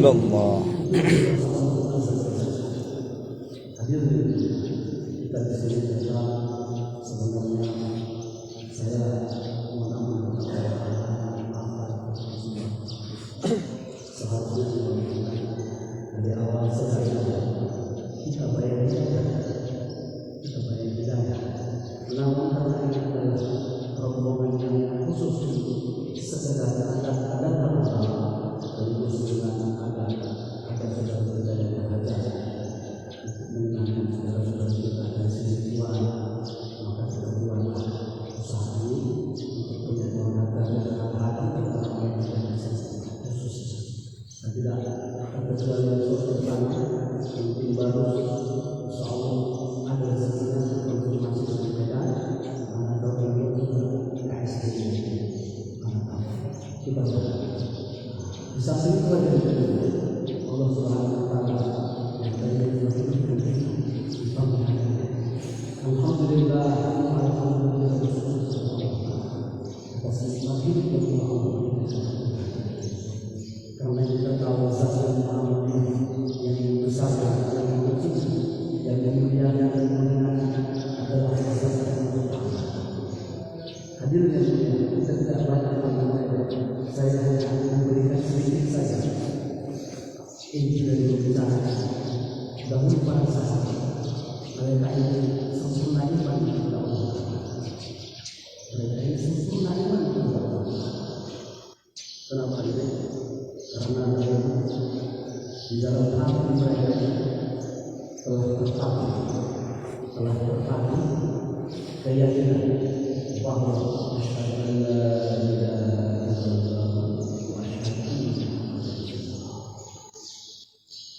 illallah. Hadir kita di sini sebenarnya saya mohon maaf seharusnya dari awal selesai kita bayar hidayah Namun karena ini adalah rombongan yang khusus sekedar ada dari musliman agar saudara saudara yang ada untuk menyenangkan saudara-saudara kita dari sisi Tuhan, maka kita buatlah usaha ini untuk penyaluran harta dan hati kita yang khusus. Dan tidak terkecuali yang pertama mungkin baru insya Allah ada rezekinya konfirmasi dari Medan atau dari KSD kita di samping itu ada Allah Subhanahu wa taala yang tadi alhamdulillah atas nikmat hidup yang Allah karena kita tahu zat yang besar yang kecil dan yang mulia dan menyenangkan adalah zat yang utama. Hadirnya kita tidak banyak mengenai, saya hanya memberikan sedikit saja. Ini dari berbicara dahulu pada saat mereka ini sempurna iman kepada Allah. Mereka ini sempurna iman kepada Allah. Kenapa ini? Karena di dalam hati mereka telah tertanam keyakinan bahwa asyhadu an la ilaha illallah wa asyhadu anna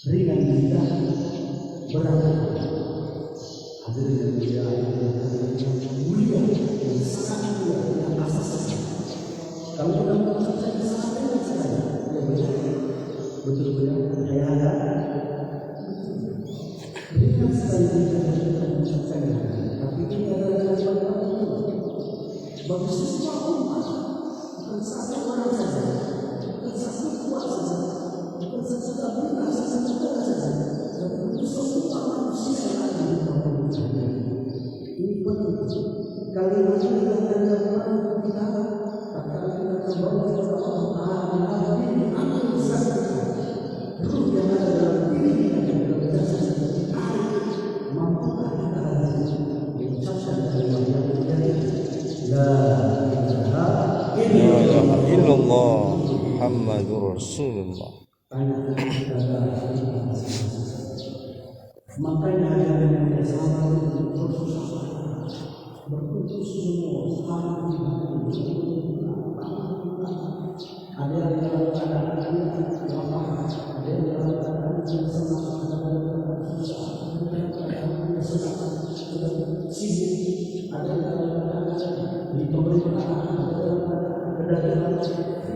ringan lidah berat hadirin yang mulia yang mulia yang sangat mulia yang asas kalau kita mengucapkan sangat ringan saja betul ya ada ringan sekali kita mengucapkan tapi ini adalah kalimat bagi semua umat, bukan satu orang saja, bukan satu kuat saja, bukan satu tabungan saja, tapi untuk semua manusia yang ada di bawah dunia. Ini penting. Kalimat ini akan dapat kita akan kembali kepada Allah. Amin. Ruh yang ada dalam diri kita yang berbiasa mampukah kita mengucapkan kalimat yang menjadi La ilaha illallah Muhammadur Rasulullah. Makanya ada yang bersama berkumpul semua ada yang dalam keadaan lapar, ada yang dalam keadaan senang, sibuk, ada yang dalam keadaan di pemerintahan, ada yang kedatangan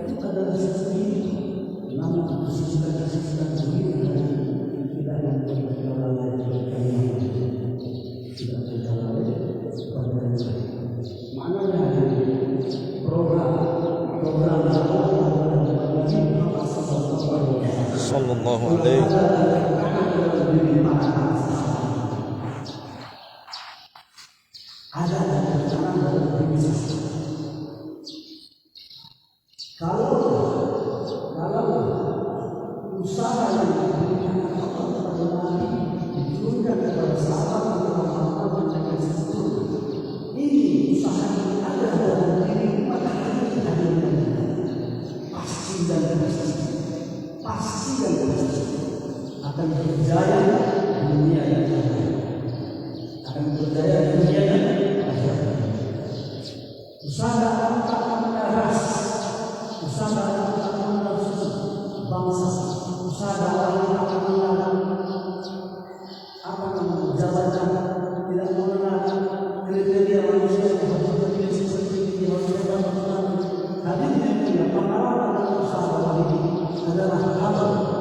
itu adalah sesuatu namun sisikan begini tidak yang berjalan tidak berjalan maknanya program sallallahu alaihi ada kalau usaha yang diberikan kepada Nabi diturunkan kepada sahabat untuk mengamalkan dengan sempurna, ini usaha yang ada dalam diri umat kita pasti dan pasti akan berjaya di dunia yang akan berjaya di dunia yang usaha akan menaras usaha akan menaras bangsa usaha akan jabatan tidak mengenal kriteria manusia yang harus terpilih seperti ini hadirnya punya pengalaman dalam usaha ini adalah hal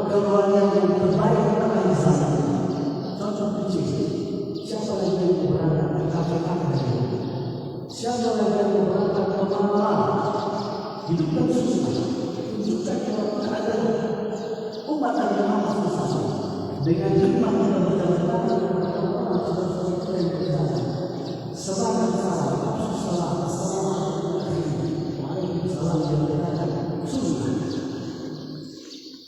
keluarga yang terbaik pada insan. Contoh kecil, siapa lagi yang berangkat ke kafe-kafe? Siapa lagi yang berangkat ke malam? Hidupkan susah, tunjukkan keadaan umat yang amat susah. Dengan hikmah kita berjalan semangat salah,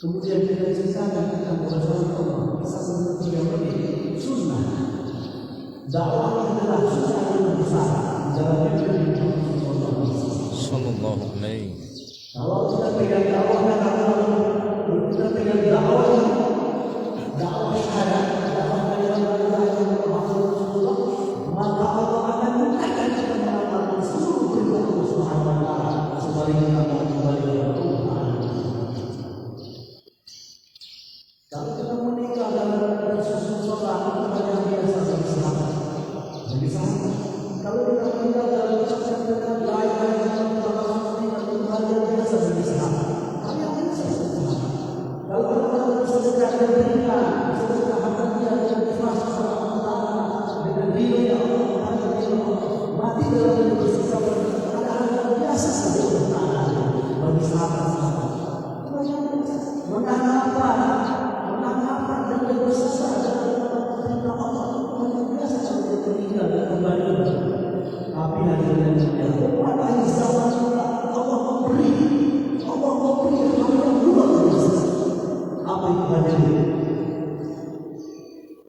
kemudian kita ceritakan tentang kebesaran Allah, satu yang lebih sunnah. Dakwah adalah sunnah yang besar. Sallallahu Alaihi. Kalau kita pegang dakwahnya, kita pegang dakwah syahadat, dakwah Rasulullah, maka Allah akan mudahkan kita mengamalkan seluruh perintah Allah Subhanahu wa Ta'ala. Sebaliknya kita kembali kepada Tuhan. Kalau kita menikah dalam susun sholat, itu banyak biasa bagi sahabat. Bagi sahabat. Kalau kita menikah dalam ucapan dengan lain biasa bagi sahabat. Kalian biasa bagi sahabat. Kalau kita bersedekah dan berikan, sedekah hatinya dengan ikhlas kepada Allah, dengan ridho Allah, mati dalam bersikap ada hal biasa saja bagi sahabat-sahabat. Menanggapan dan bersesat dalam perintah Allah itu biasa saja meninggal dan kembali. Tapi hadirin yang pada akhir zaman Allah memberi hal yang luar biasa. Apa itu hadirin?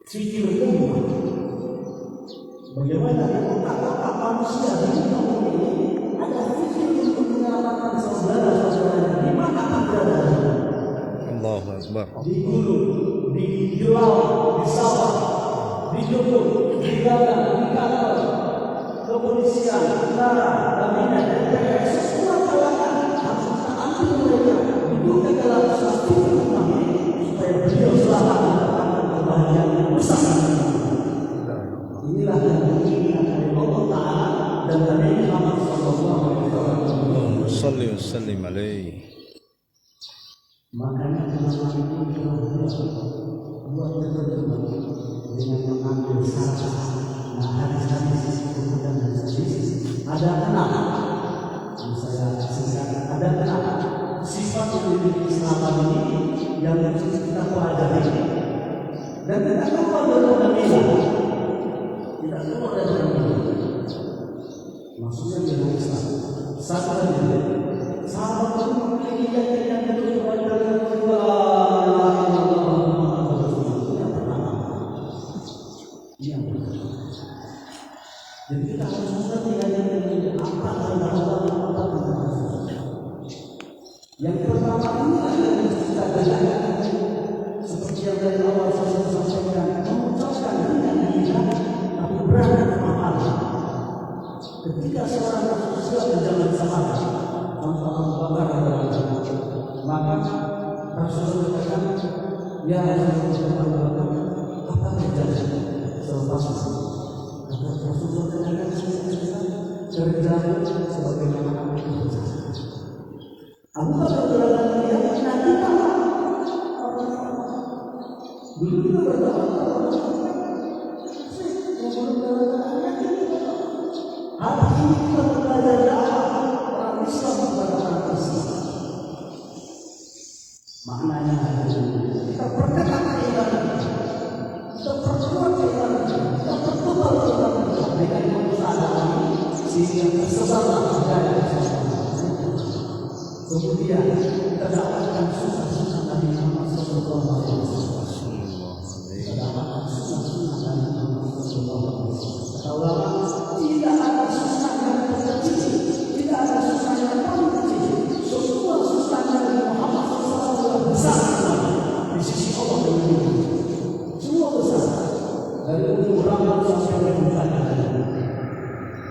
Fikir umat. Bagaimana otak manusia di dunia ini ada fikir untuk menyelamatkan saudara-saudaranya di mana berada. Allahu Akbar. Di gunung, di gelau, di sawah, di dukun, di ladang, di kantor, kepolisian, tentara, kabinet, DPR, semua kalangan harus kita ambil mereka duduk dalam satu rumah ini supaya beliau selamat mendapatkan kebahagiaan yang besar. Inilah yang diinginkan oleh Allah Ta'ala dan Nabi Muhammad sallallahu alaihi wasallam. Allahumma shalli wa sallim alaihi. Makanya teman-teman itu buat teman-teman dengan mengambil saran. Nah, hadis-hadis kemudian hadis ada enam. Saya singkat ada enam sifat yang dimiliki sahabat ini yang kita pelajari. Dan kita keluar dari Madinah. Kita keluar dari Madinah. Maksudnya dalam Islam. Sahabat itu sahabat itu memiliki keyakinan itu kepada jadi kita harus mengerti apa yang pertama ini adalah kita belajar seperti yang dari awal saya sampaikan, mengucapkan dengan lidah tapi berani amal. Ketika seorang manusia berjalan sahabat tanpa Abu Bakar maka Rasulullah berkata, ya Rasulullah, apa terjadi selepas itu? Rasulullah berkata, kerja sebagaimana aku kerja. Abu Bakar berkata, dia nanti kalah. Dulu kita berdoa, hari ini kita belajar orang Islam kepada orang Islam. Maknanya kita perdekat keimanan, kita perkuat keimanan, kita pertebal keimanan dengan kesadaan sehingga tersesatlah budaya. Kemudian kita dapatkan susah-susah Nabi Muhammad sallallahu alaihi wasallam. Kita dapatkan susah-susah Nabi Muhammad sallallahu alaihi wasallam. Kalau tidak ada susah yang terkecil, tidak ada susah yang paling kecil. Semua susah Nabi Muhammad sallallahu besar di sisi Allah dan dunia. Semua besar dari ujung rambut sampai ujung kaki,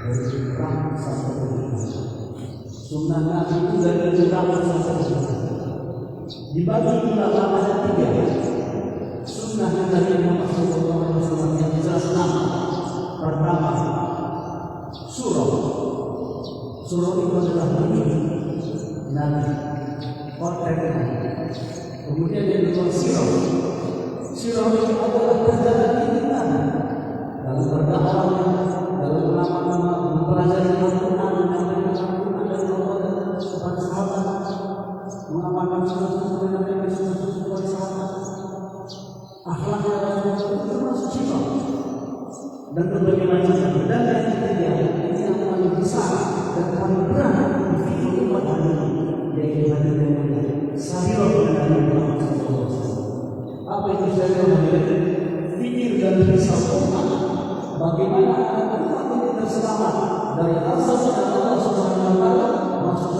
dari ujung rambut sampai ujung kaki. Sunnah Nabi itu dari ujung rambut sampai ujung kaki. Dibagi ulama ada tiga. Sunnah Nabi Muhammad SAW yang jelas nama. Pertama, surah. Surah itu adalah Nabi. Portret Nabi. Kemudian yang kedua sirah. Sirah itu adalah perjalanan kita dalam berdakwahnya, dalam mempelajari Al-Quran, menyampaikan Al-Quran dari Allah dan kepada sahabat, mengamalkan sunnah-sunnah Nabi kepada sahabat. Akhlaknya itu termasuk sirah dan berbagai macam. Dan yang ketiga, ini yang paling besar dan paling berat di fikir umat hari ini, yaitu hadirin sirah Nabi Muhammad SAW. Apa itu sirah? Fikir dan risau umat. Bagaimana agar umat ini terselamat dari azab Allah Subhanahu wa Ta'ala, maksud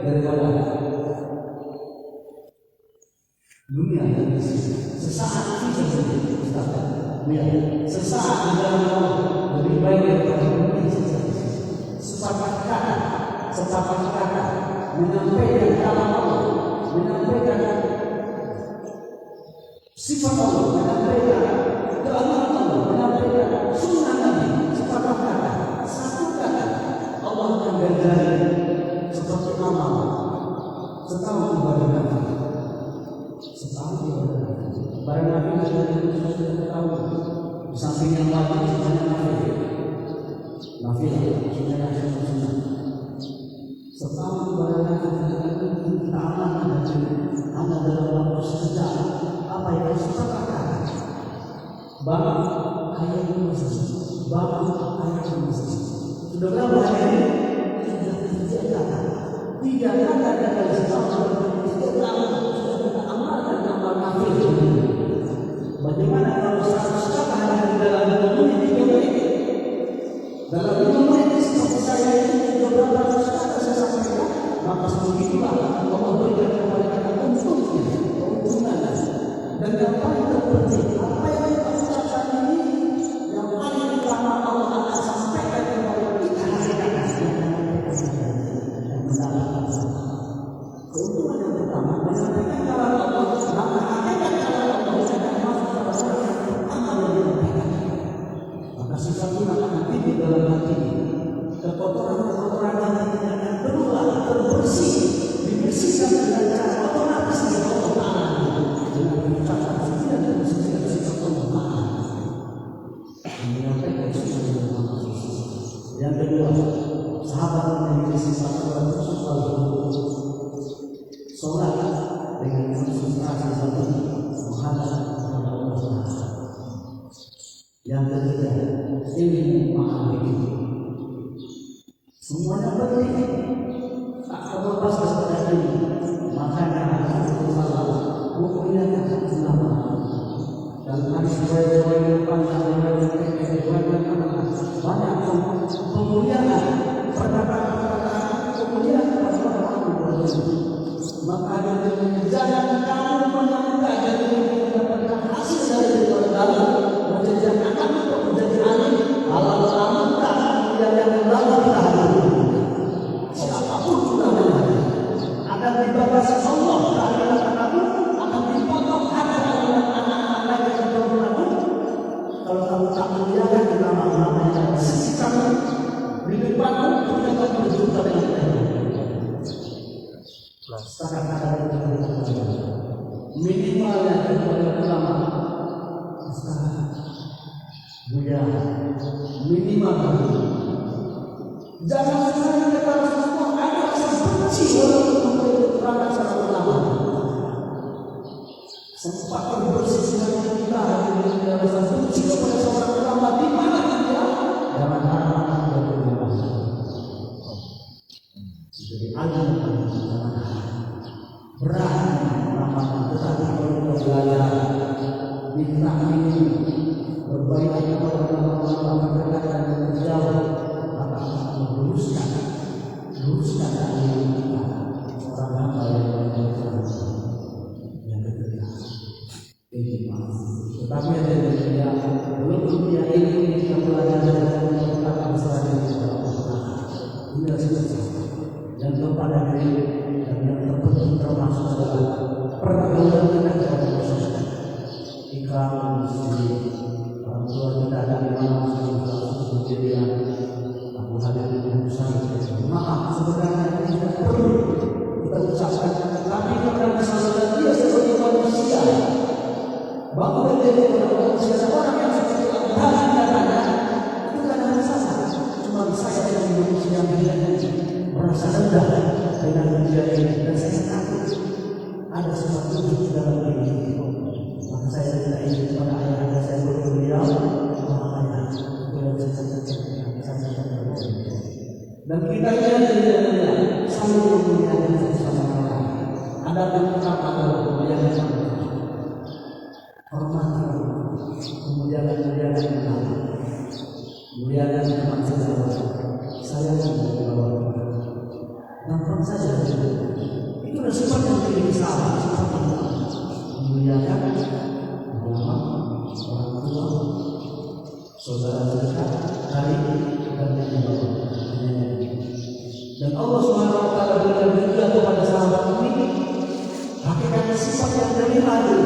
daripada dunia dan sesaat itu saja. Sesaat di dalam Allah lebih baik daripada dunia sepatah kata menyampaikan kalam Allah, menyampaikan sifat Allah, menyampaikan keagungan Allah, menyampaikan sunnah Nabi, sepatah kata, satu kata Allah akan ganjari seperti amal setahun ibadah Nabi. Barang Nabi sudah tahu di samping yang wajib semuanya nafil sunnah setahun ibadah Nabi kita aman dalam waktu sekejap. Apa yang harus kita katakan? Bangun ayat ini sudah berapa hari ini? Sudah 3 kata. 3 kata dari setahun kita amalkan amal nafil. Bagaimana kalau 100 kata hanya di dalam 2 menit, 3 menit? Dalam 5 menit seperti saya ini beberapa ratus kata saya sampaikan, maka begitulah Allah berikan kepada kita keuntungan. Dan yang paling terpenting, apa yang kita ucapkan ini, yang paling utama Allah akan sampaikan kepada kita keuntungan yang pertama menyampaikan kalam Allah, maka hakikat kalam Allah akan masuk pada orang yang pertama yang menyampaikan. Maka sifat itu akan timbul dalam hati. Kekotoran hati tidak akan berulang, terbersih, dibersihkan dengan cara otomatis oleh Allah Ta'ala dengan mengucapkan sekian dan sekian sifat Allah Ta'ala. Menyampaikan sesuatu yang maksud. Yang kedua, sahabat memiliki sifat sholat dengan konsentrasi satu menghadap kepada Allah Ta'ala. Yang ketiga, ilmu ma'arif. Semuanya penting, tak terlepas daripada ini. Makanya aku salah, pokoknya tak ulama. Dan hadis riwayat yang panjang banyak kemuliaan perkataan kemuliaan pada orang beriman. Maka jangan kamu menangkap dan mendapatkan hasil dari dalam menjadikan kamu menjadi alim. Kalau kamu tak yang dalam tahan. Siapapun namanya akan dibatasi Allah terhadap kamu, akan dipotong anak-anak yang berlaku. Kalau kamu tak muliakan nama-nama yang sisi kamu di depanmu, kita akan berjumpa dengan minimal yang kepada ulama Buya minimal jangan sekali kita semua ada rasa benci walaupun terhadap seorang ulama sempat bersih dengan kita ada rasa benci kepada seorang ulama di mana dia jangan harap dari ulama jadi alim berani melakukan tetapi kalau belajar minta ini berbaik kepada orang berdekatan dan berjauh maka akan meluruskan orang hamba yang berjalan yang ketiga ini maaf tetapi ada yang belum dia ini kita belajar dan melakukan selanjutnya ini adalah dan kepada diri dan yang terpenting termasuk adalah pergaulan kita kepada masyarakat. Ikram orang tua kita dari mana sendirian. Aku hadir di sana. Maaf sebenarnya tidak perlu kita ucapkan, tapi karena kesalahan dia sebagai manusia, bahwa dia adalah manusia seorang yang seperti Allah katanya itu tidak ada masalah. Cuma saya yang manusia yang merasa rendah dengan ujian ini dan saya takut ada sesuatu di dalam diri itu. Maka saya minta izin kepada ayah saya beliau makanya dan kita lihat saling memuliakan satu sama lain. Ada yang pertama adalah memuliakan hormati memuliakan muliakan teman saya menjadi bawah. Yang gampang saja. Itu adalah sifat yang dimiliki sahabat, sifat yang memuliakan ulama, orang tua, saudara dekat, hari dan yang lain. Dan Allah Subhanahu wa taala berikan juga kepada sahabat ini hakikatnya sifat yang dari hati.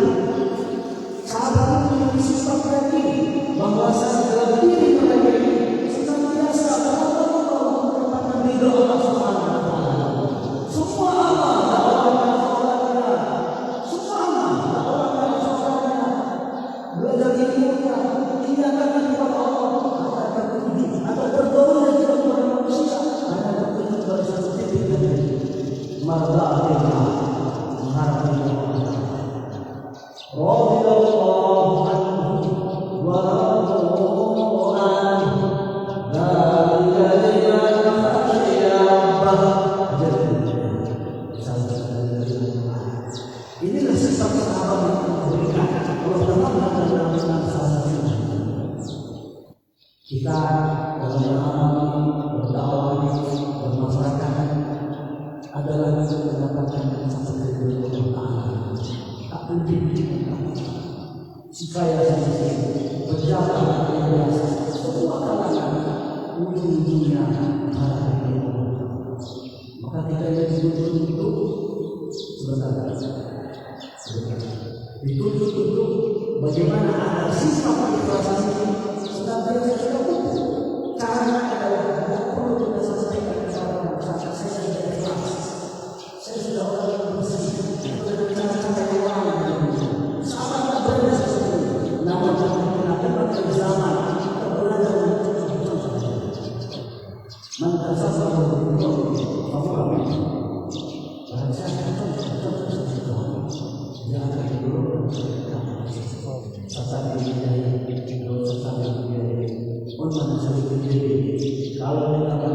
Sahabat itu memiliki sifat yakin bahwa dalam diri mereka ini senantiasa mendapatkan ridho Allah Subhanahu wa taala. Semua amal dakwahnya saudaranya, semua amal dakwahnya saudaranya, belajar ilmunya, tindakannya kepada Allah akan tertuju atau bergaulnya kepada manusia akan tertuju pada satu titik marda'atillah, mengharapkan Allah. Radhiyallahu anhu wa radu anhu dzalika liman khashiya rabbah. Inilah sifat sahabat yang diberikan Allah Taala dalam sahabat kita dalam berdakwah bermasyarakat adalah untuk mendapatkan satu keridhaan Allah. Tak mungkin supaya berjalan yang biasa semua kalangan ujung-ujungnya arah Allah. Maka kita yang dituntut untuk sebentar dituntut untuk bagaimana agar sifat ikhlasan ini senantiasa kita butuh. Caranya adalah tidak perlu kita sampaikan kepada masyarakat saya sudah ikhlas, saya sudah orang yang bersih, dengan cara-cara yang lain. Sama tak berada sesuatu. Namun kita pada zaman kita belajar untuk mentasabah Allah. Bahasa jangan dulu sasar diri untuk sendiri. Kalau kita akan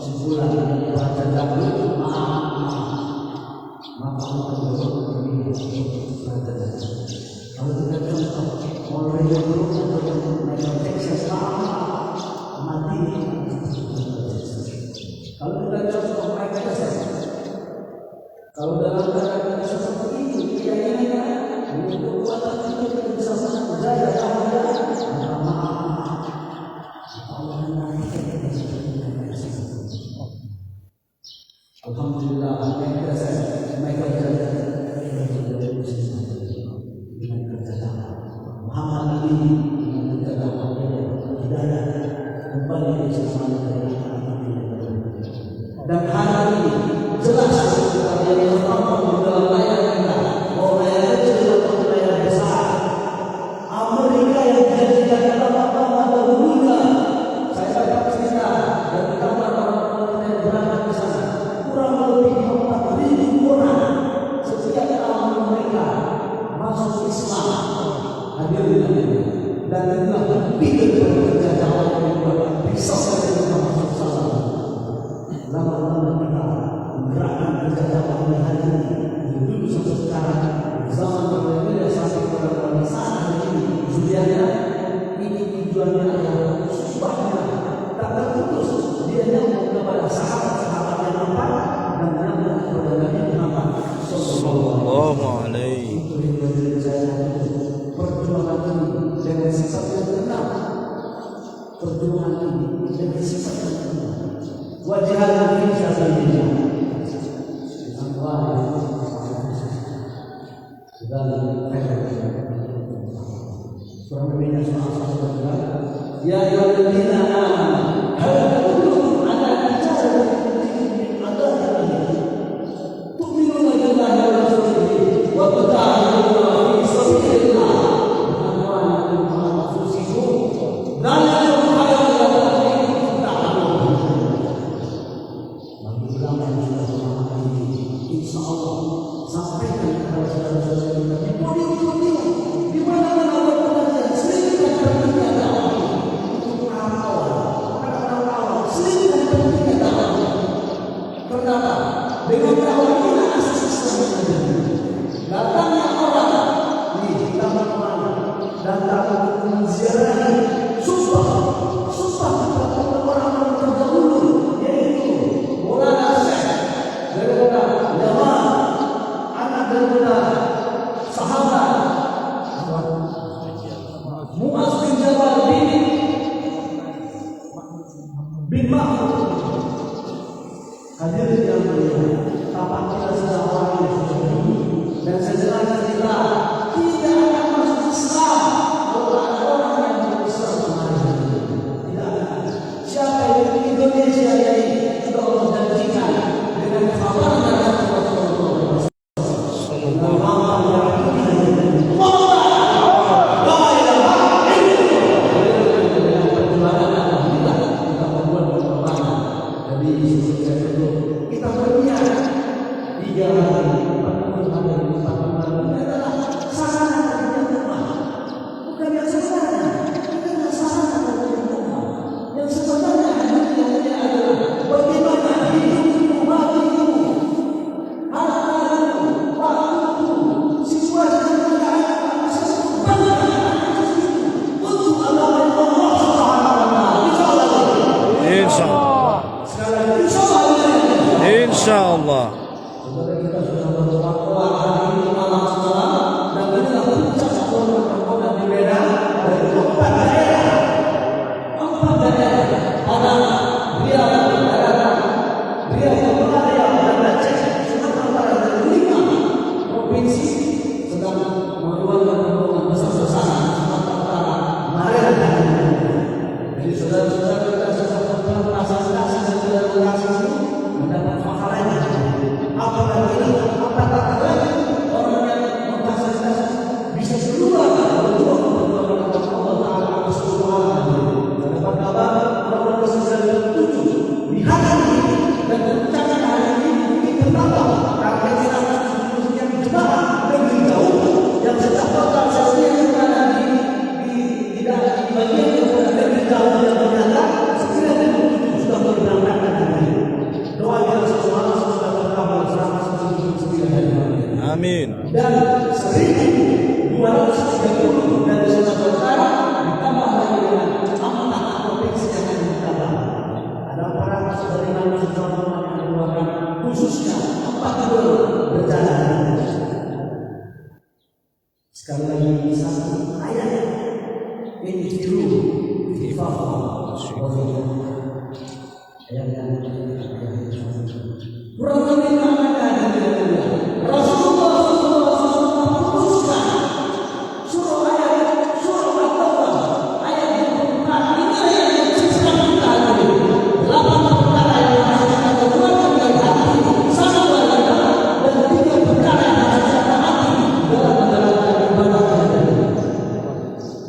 sebulan baca dahulu maka kalau kita contoh mulai dulu Michael Jackson mati. Kalau kita contoh Michael Jackson, kalau dalam keadaan seperti itu keyakinannya untuk kekuatan itu kita bisa sangat berjaya alhamdulillah Michael Jackson dengan kerja Muhammad ini dengan kerja hidayah kembali ke sesama dan hari ini jelas seperti yang pertama di dalam layar kita bahwa layar kecil atau layar besar Amerika yang dijadikan pertama dahulunya. Saya baca cerita dari kamar orang yang berangkat ke sana kurang lebih 4.000 orang setiap tahun mereka masuk Islam hadir di dalamnya dan inilah lebih daripada kerja dakwah yang dibuat besok dari Muhammad SAW. Lama-lama kita menggerakkan kerja dakwah yang hadir dulu sampai sekarang zaman berbeda sampai kepada sana ini tujuannya ini tujuannya adalah supaya tak terputus dia nyambung kepada sahabat-sahabat yang nampak dan nyambung kepada Nabi Muhammad sallallahu alaihi wasallam. Perjuangan ini dengan sifat yang tenang, perjuangan ini dengan sifat yang tenang. Wajah Nabi sabilillah. Allah sudah surah Al-Baqarah surah 1 ya ayyuhalladzina amanu hal tadullukum ala tijaaratin tu'minuna billahi wa rasulihi wa tad'una fi sabilillah wa amwalakum wa anfusikum dzalikum khairun lakum in kuntum ta'lamun. Bagi ulama yang sudah memahami ini, insyaallah sampaikan kepada saudara-saudara kita di podium-podium di mana-mana berpengajian sering pentingnya dakwah untuk orang-orang sering pentingnya dakwah. Kenapa? Dengan dakwah ini asas Islam datangnya orang di taman-taman datang untuk menziarahi sumpah kepada orang-orang terdahulu yaitu Maulana Syekh Allah. Saudara kita sudah berdoa hari ini malam semalam, dan inilah puncak Satuan Perkodan di Medan dari 4 daerah. 4 daerah pada Riau, Riau, Riau, dan Aceh, Sumatera Barat, dan 5 provinsi sedang mengeluarkan rombongan besar-besaran Sumatera Utara, Maret dan jadi saudara-saudara kita sudah berprestasi sudah berhasil mendapat pahalanya. Apalagi orang yang berprestasi bisa keluar berjuang Allah Taala Subhanahu wa taala. Orang berprestasi tertuju di hari ini dan rencananya hari ini mungkin bertambah karena kita sekian jemaah lebih jauh yang sedang berprestasi yang berada di bagian yang lebih jauh yang ternyata sekiranya sudah berberangkat hari ini. Doa kita semua sudah terkabul selama 99 hari. Amin. Dan 1.230 dari Sumatera Utara ditambah lagi dengan 4 provinsi yang akan ditambah. Ada 406 juta orang yang dikeluarkan khususnya 4 bulan berjalan. Sekali lagi satu ayat ini dulu di bawah ayat yang kurang lebih mengatakan Rasulullah memutuskan surah At-Taubah ayat yang keempat ini yang menciptakan kita ini 8 perkara yang harus kita keluarkan dari hati sama wanita dan 3 perkara yang harus kita hati dalam menjalankan ibadah kita.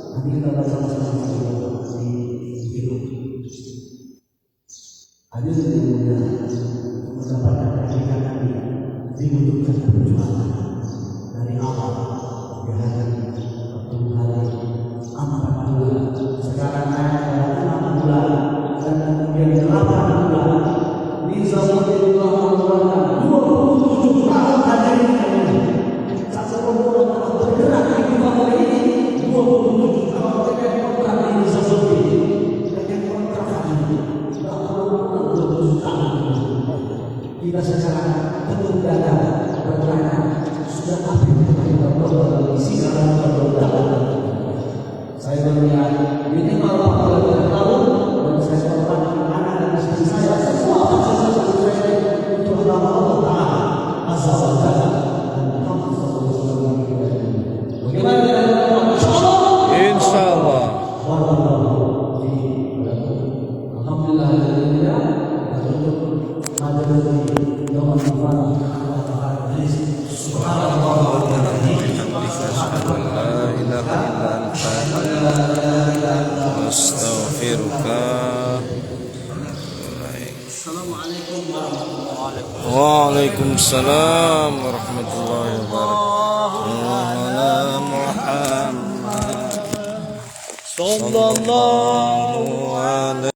Nanti kita bersama-sama di hidup. Hadir di dunia mendapatkan kehidupan ini dibutuhkan perjuangan dari awal di hari pertumbuhan 4 bulan. Sekarang ayat 6 bulan dan kemudian 8 bulan. Di zaman itu mengeluarkan 27 tahun hadirin ini. Satu rombongan telah bergerak di bawah ini 27 tahun terkait kontrak ini seperti terkait kontrak ini. Kita secara penuh dada bertanya sudah apa yang kita perlu isi dalam perbuatan. Saya melihat minimal 40 tahun dan saya korban anak dan istri saya semua fasilitas saya untuk nama Allah Taala Azza wa Jalla dan Muhammad sallallahu alaihi wasallam. Bagaimana dengan insyaallah? Insyaallah. Alhamdulillah Waalaikumsalam warahmatullahi wabarakatuh. Muhammad sallallahu alaihi